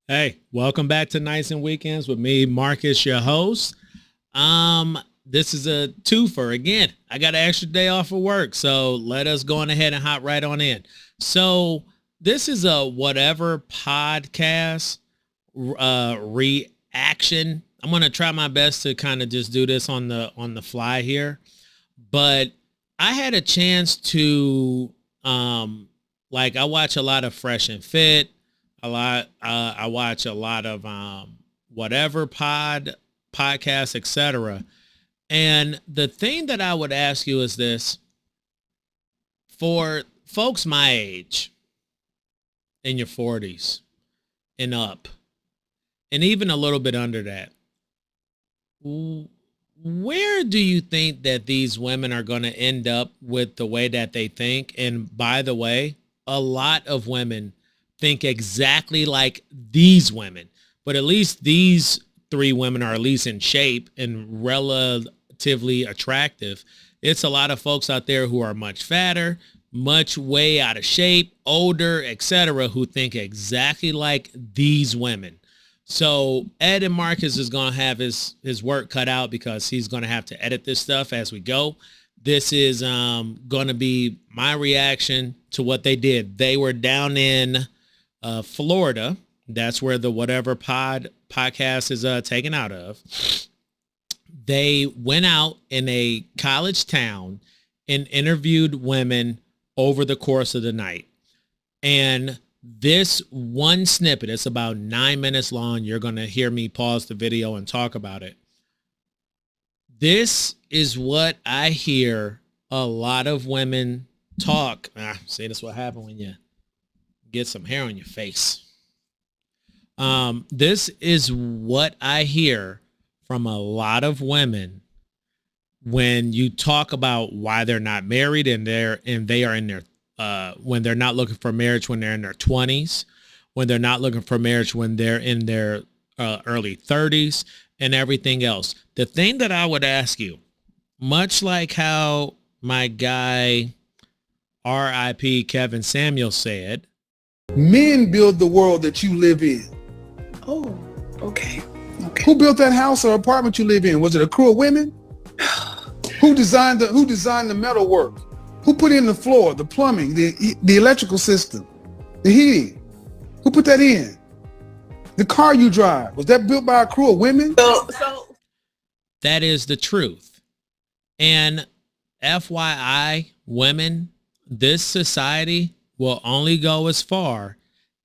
Hey, welcome back to Nights and Weekends with me, Marcus, your host. This is a twofer again. I got an extra day off of work, so let us go on ahead and hop right on in. So this is a whatever podcast reaction. I'm gonna try my best to kind of just do this on the fly here, but I had a chance to like I watch a lot of Fresh and Fit a lot. I watch a lot of whatever podcasts, etc. And the thing that I would ask you is this: for folks my age, in your 40s and up, and even a little bit under that, where do you think that these women are going to end up with the way that they think? And by the way, a lot of women think exactly like these women, but at least these three women are at least in shape and relatively attractive. It's a lot of folks out there who are much fatter, much way out of shape, older, etc., who think exactly like these women. So Ed and Marcus is going to have his work cut out because he's going to have to edit this stuff as we go. This is going to be my reaction to what they did. They were down in Florida. That's where the whatever podcast is taken out of. They went out in a college town and interviewed women over the course of the night. And this one snippet, it's about 9 minutes long. You're going to hear me pause the video and talk about it. This is what I hear a lot of women talk. See, that's what happened when you get some hair on your face. This is what I hear from a lot of women when you talk about why they're not married and they are in their when they're not looking for marriage when they're in their 20s, when they're not looking for marriage when they're in their early 30s and everything else. The thing that I would ask you, much like how my guy R.I.P. Kevin Samuel said, men build the world that you live in. Oh, okay. Who built that house or apartment you live in? Was it a crew of women? Who designed the metal work? Who put in the floor, the plumbing, the electrical system, the heating? Who put that in? The car you drive, was that built by a crew of women? So that is the truth. And FYI, women, this society will only go as far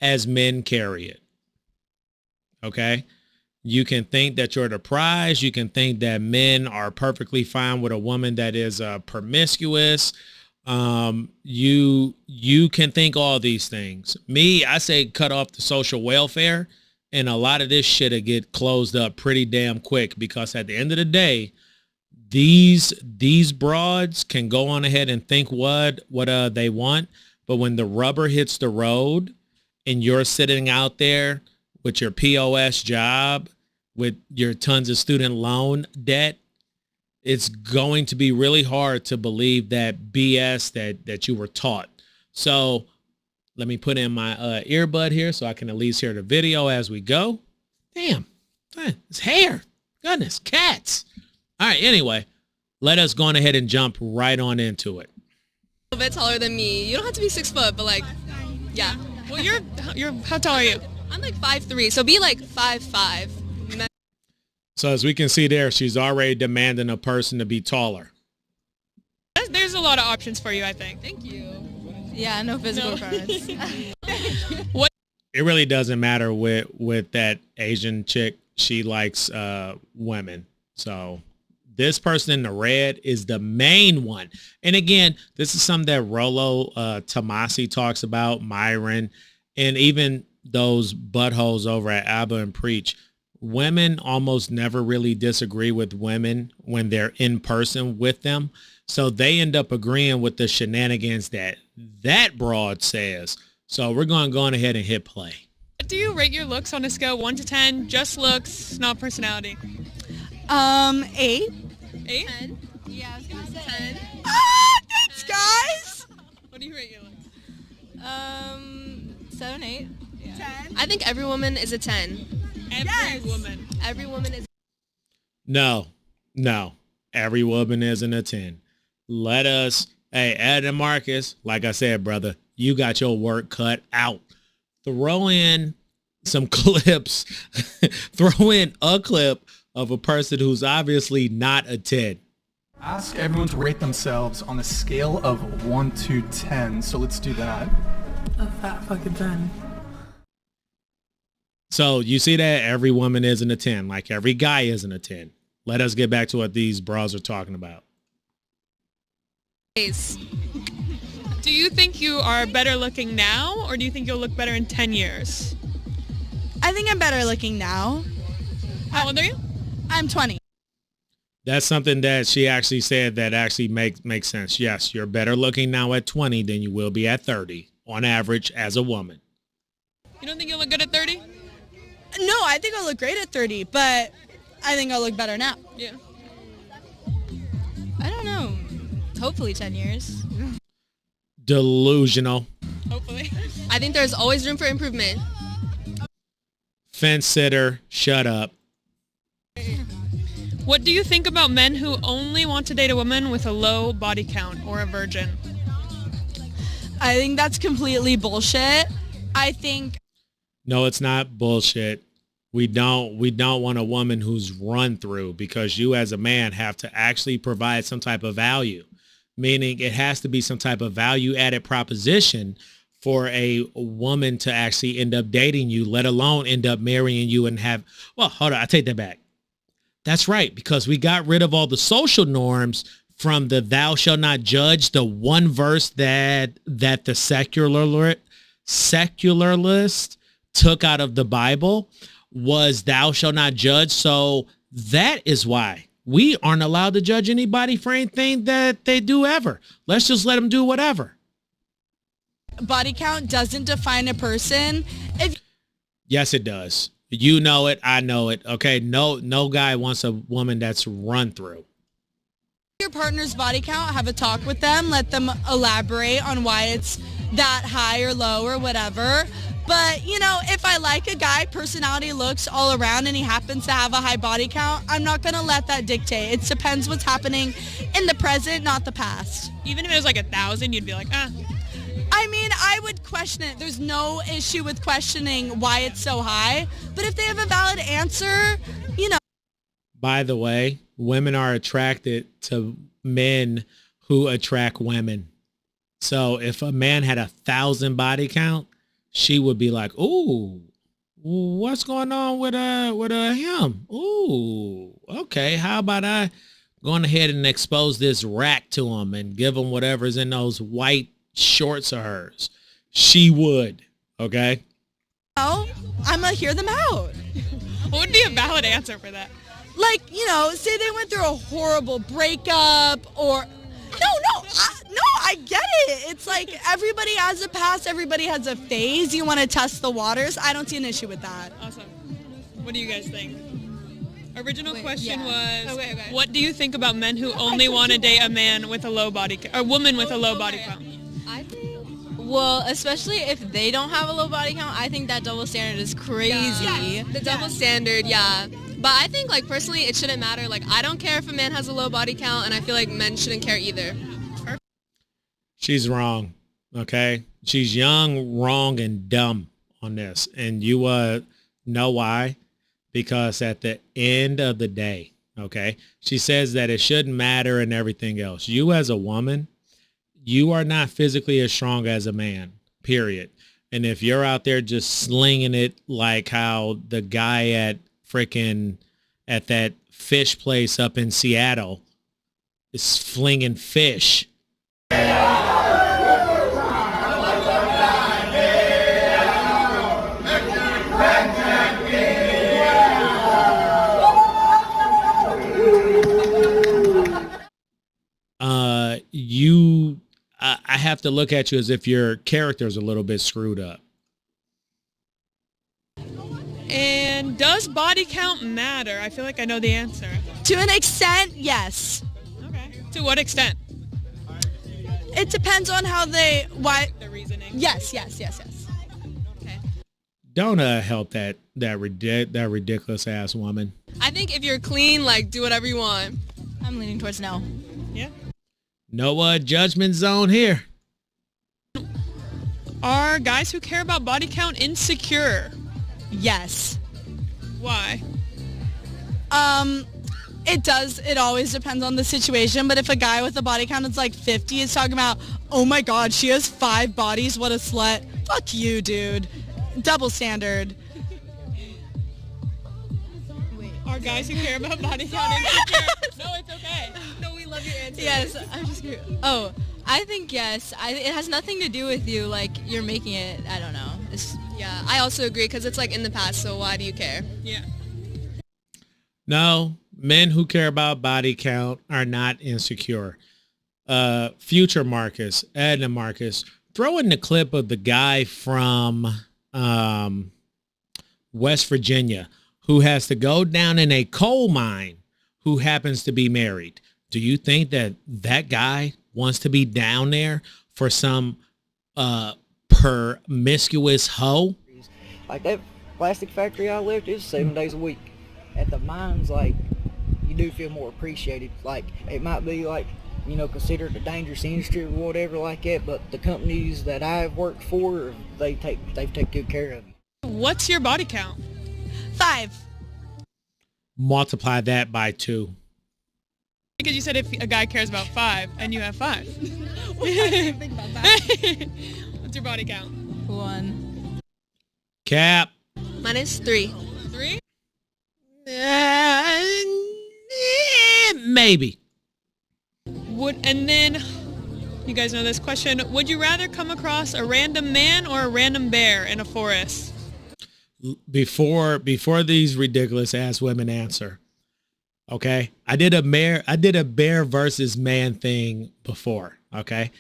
as men carry it. Okay? You can think that you're the prize. You can think that men are perfectly fine with a woman that is promiscuous. You can think all these things. Me, I say cut off the social welfare, and a lot of this shit will get closed up pretty damn quick, because at the end of the day, these broads can go on ahead and think what they want, but when the rubber hits the road and you're sitting out there with your POS job, with your tons of student loan debt, it's going to be really hard to believe that BS that you were taught. So let me put in my earbud here so I can at least hear the video as we go. Damn, it's hair. Goodness, cats. All right, anyway, let us go on ahead and jump right on into it. A bit taller than me. You don't have to be 6 foot, but like, yeah. Well, you're how tall are you? I'm like 5'3", so be like 5'5". So as we can see there, she's already demanding a person to be taller. There's a lot of options for you, I think. Thank you. Yeah, no physical requirements. What? It really doesn't matter with that Asian chick. She likes women. So this person in the red is the main one. And again, this is something that Rollo Tomasi talks about, Myron, and even those buttholes over at Abba and Preach. Women almost never really disagree with women when they're in person with them. So they end up agreeing with the shenanigans that broad says. So we're going to go on ahead and hit play. Do you rate your looks on a scale 1 to 10? Just looks, not personality. 8. 8? 10. Yeah, I was gonna say 10. Thanks, guys. What do you rate your looks? 7, 8. I think every woman is a 10. Every woman is. No. Every woman isn't a 10. Hey, Ed and Marcus, like I said, brother, you got your work cut out. Throw in some clips. Throw in a clip of a person who's obviously not a 10. Ask everyone to rate themselves on a scale of 1 to 10. So let's do that. A fat fucking 10. So you see that every woman isn't a 10, like every guy isn't a 10. Let us get back to what these bras are talking about. Do you think you are better looking now, or do you think you'll look better in 10 years? I think I'm better looking now. How old are you? I'm 20. That's something that she actually said that actually makes sense. Yes, you're better looking now at 20 than you will be at 30 on average as a woman. You don't think you'll look good at 30? No, I think I'll look great at 30, but I think I'll look better now. Yeah. I don't know. Hopefully 10 years. Delusional. Hopefully. I think there's always room for improvement. Fence sitter, shut up. What do you think about men who only want to date a woman with a low body count or a virgin? I think that's completely bullshit. I think... No, it's not bullshit. We don't want a woman who's run through, because you as a man have to actually provide some type of value, meaning it has to be some type of value added proposition for a woman to actually end up dating you, let alone end up marrying you and have, well, hold on, I take that back. That's right, because we got rid of all the social norms from the thou shalt not judge, the one verse that the secularist took out of the Bible was thou shalt not judge. So that is why we aren't allowed to judge anybody for anything that they do ever. Let's just let them do whatever. Body count doesn't define a person. Yes, it does. You know it. I know it. Okay. No guy wants a woman that's run through. Your partner's body count, have a talk with them, let them elaborate on why it's that high or low or whatever. But, you know, if I like a guy, personality, looks all around, and he happens to have a high body count, I'm not going to let that dictate. It depends what's happening in the present, not the past. Even if it was like 1,000, you'd be like, ah. I mean, I would question it. There's no issue with questioning why it's so high. But if they have a valid answer, you know. By the way, women are attracted to men who attract women. So if a man had 1,000 body count, she would be like, ooh, what's going on with him? Ooh, okay. How about I going ahead and expose this rack to him and give him whatever's in those white shorts of hers? She would. Okay. Oh, I'm going to hear them out. What would be a valid answer for that? Like, you know, say they went through a horrible breakup or... I get it. It's like everybody has a past, everybody has a phase. You want to test the waters. I don't see an issue with that. Awesome. What do you guys think? Original question was, Okay. what do you think about men who only want to date a man with a low body count, or woman with a low body count? I think, well, especially if they don't have a low body count, I think that double standard is crazy. Yeah. The double standard, yeah. But I think, like, personally, it shouldn't matter. Like, I don't care if a man has a low body count, and I feel like men shouldn't care either. She's wrong. Okay. She's young, wrong, and dumb on this. And you know why? Because at the end of the day, okay, she says that it shouldn't matter and everything else. You as a woman, you are not physically as strong as a man, period. And if you're out there just slinging it like how the guy at that fish place up in Seattle is flinging fish. I have to look at you as if your character's a little bit screwed up. And does body count matter? I feel like I know the answer. To an extent, yes. Okay. To what extent? It depends on how The reasoning. Yes. Okay. Don't help that ridiculous ass woman. I think if you're clean, like, do whatever you want. I'm leaning towards no. Yeah. No judgment zone here. Are guys who care about body count insecure? Yes. Why? It always depends on the situation, but if a guy with a body count is like 50 is talking about, oh my god, she has 5 bodies, what a slut. Fuck you, dude. Double standard. Are guys who care about body count insecure? No, it's okay. No, we love your answer. Yes, I'm just curious. Oh, I think yes. It has nothing to do with you. Like, you're making it, I don't know. Yeah, I also agree because it's like in the past, so why do you care? Yeah. No, men who care about body count are not insecure. Future Marcus, Edna Marcus, throw in the clip of the guy from West Virginia who has to go down in a coal mine who happens to be married. Do you think that guy wants to be down there for some promiscuous hoe? Like that plastic factory I left, it's 7 days a week. At the mines, like, you do feel more appreciated. Like, it might be like, considered a dangerous industry or whatever like that, but the companies that I've worked for, they've taken good care of you. What's your body count? 5. Multiply that by 2. Because you said if a guy cares about 5 and you have 5. Think about that. What's your body count? 1. Cap. Mine is 3. 3? Maybe. And then, you guys know this question, would you rather come across a random man or a random bear in a forest? Before these ridiculous ass women answer, okay, I did a bear versus man thing before. Okay,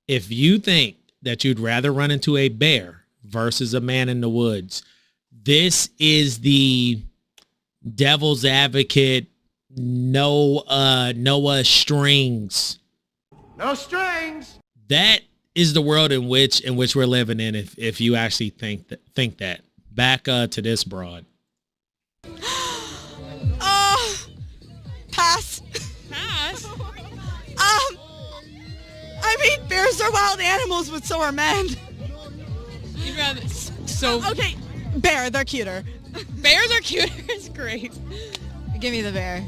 if you think that you'd rather run into a bear versus a man in the woods, this is the devil's advocate. No strings. No strings. That is the world in which we're living in. If you actually think that. Back to this broad. Pass. Pass? I mean, bears are wild animals, but so are men. You'd rather... So... Okay, bear, they're cuter. Bears are cuter. It's great. Give me the bear.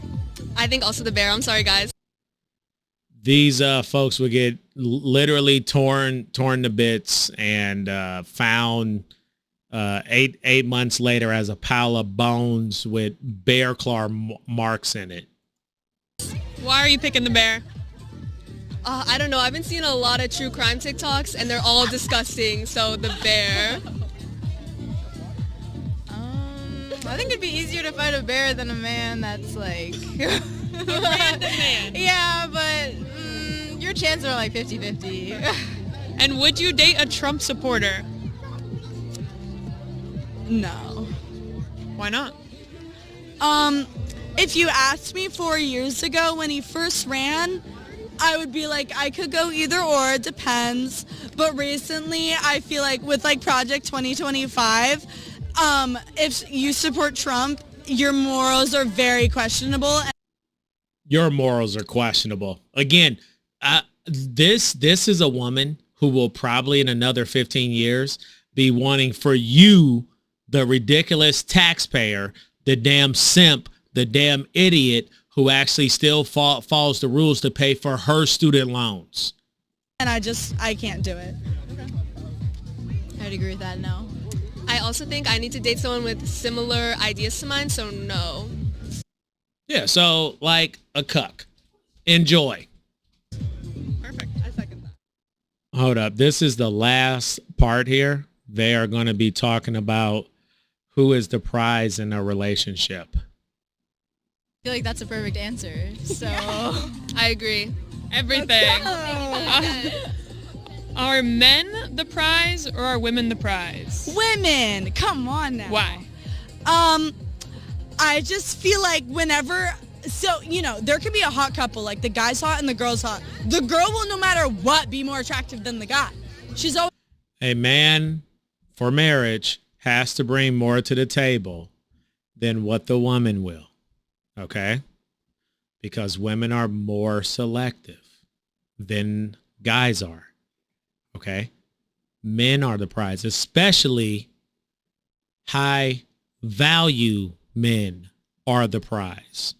I think also the bear. I'm sorry, guys. These folks would get literally torn to bits and found 8 months later as a pile of bones with bear claw marks in it. Why are you picking the bear? I don't know. I've been seeing a lot of true crime TikToks, and they're all disgusting. So the bear. I think it'd be easier to fight a bear than a man that's like... A random man. Yeah, but your chances are like 50-50. And would you date a Trump supporter? No. Why not? If you asked me 4 years ago when he first ran, I would be like, I could go either or, it depends. But recently, I feel like with like Project 2025, if you support Trump, your morals are very questionable. Your morals are questionable. Again, this is a woman who will probably in another 15 years be wanting for you, the ridiculous taxpayer, the damn simp, the damn idiot who actually still follows the rules to pay for her student loans. And I can't do it. I'd agree with that, no. I also think I need to date someone with similar ideas to mine, so no. Yeah, so like a cuck. Enjoy. Perfect. I second that. Hold up. This is the last part here. They are going to be talking about who is the prize in a relationship. I feel like that's a perfect answer. So I agree. Everything. Are men the prize or are women the prize? Women, come on now. Why? I just feel like whenever, there can be a hot couple, like the guy's hot and the girl's hot. The girl will, no matter what, be more attractive than the guy. She's always... A man for marriage has to bring more to the table than what the woman will. Okay? Because women are more selective than guys are. Okay? Men are the prize, especially high value men are the prize.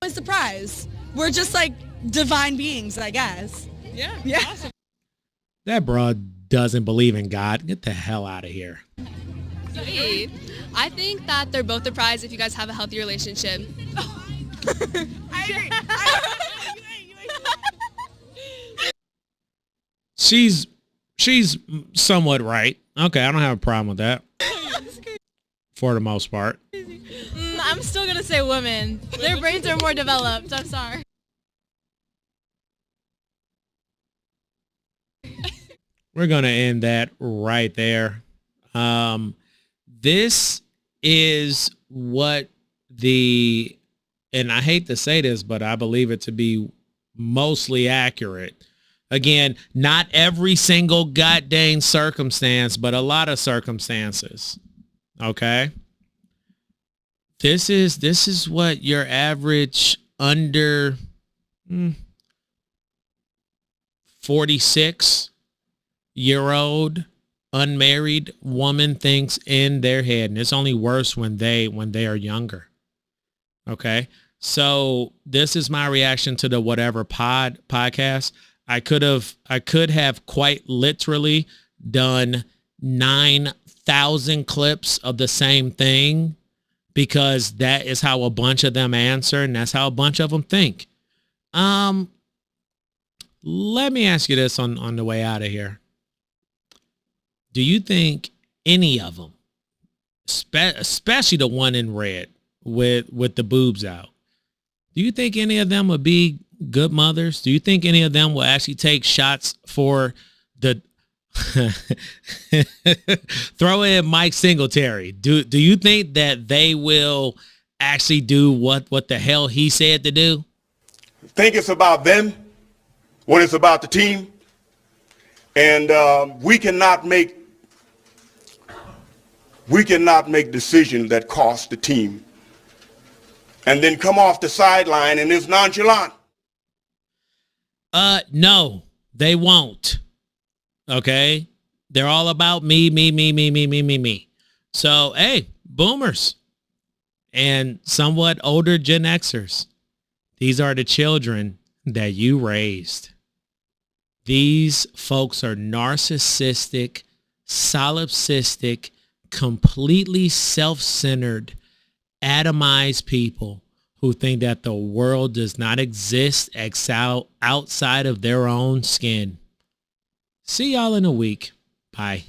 What's the prize? We're just like divine beings, I guess. Yeah. Yeah. Awesome. That broad doesn't believe in God. Get the hell out of here. Sweet. I think that they're both the prize if you guys have a healthy relationship. I agree. She's somewhat right. Okay, I don't have a problem with that. For the most part. I'm still gonna say women. Their brains are more developed. I'm sorry. We're going to end that right there. This is what and I hate to say this, but I believe it to be mostly accurate. Again, not every single goddamn circumstance, but a lot of circumstances. Okay? This is what your average under 46-year-old unmarried woman thinks in their head, and it's only worse when they are younger. Okay, so this is my reaction to the whatever podcast. I could have quite literally done 9,000 clips of the same thing, because that is how a bunch of them answer, and that's how a bunch of them think. Let me ask you this on the way out of here. Do you think any of them, especially the one in red with the boobs out, do you think any of them would be good mothers? Do you think any of them will actually take shots for the throw in Mike Singletary? Do you think that they will actually do what the hell he said to do? Think it's about them when it's about the team, and we cannot make decisions that cost the team and then come off the sideline and is nonchalant. No, they won't. Okay? They're all about me. So, hey, boomers and somewhat older Gen Xers, these are the children that you raised. These folks are narcissistic, solipsistic, completely self-centered, atomized people who think that the world does not exist outside of their own skin. See y'all in a week. Bye.